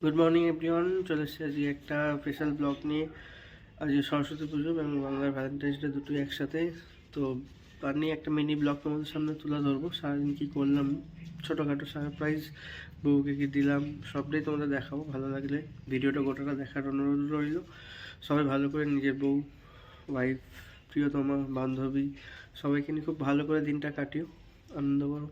Good morning everyone, চলে এসেছি আজকে একটা স্পেশাল ব্লগ নিয়ে। আজকে সরস্বতী পুজো এবং বাংলার ভ্যালেন্টাইন্স ডে দুটোই একসাথে। তো তার নিয়ে একটা মিনি ব্লগ তোমাদের সামনে তুলে ধরবো। সারাদিন কী করলাম, ছোটোখাটো সারপ্রাইজ বউকে কী দিলাম, সবটাই তোমাদের দেখাবো। ভালো লাগলে ভিডিওটা গোটাটা দেখার অনুরোধ রইল। সবাই ভালো করে নিজের বউ, ওয়াইফ, প্রিয়তমা, বান্ধবী সবাইকে নিয়ে খুব ভালো করে দিনটা কাটিও, আনন্দ করো।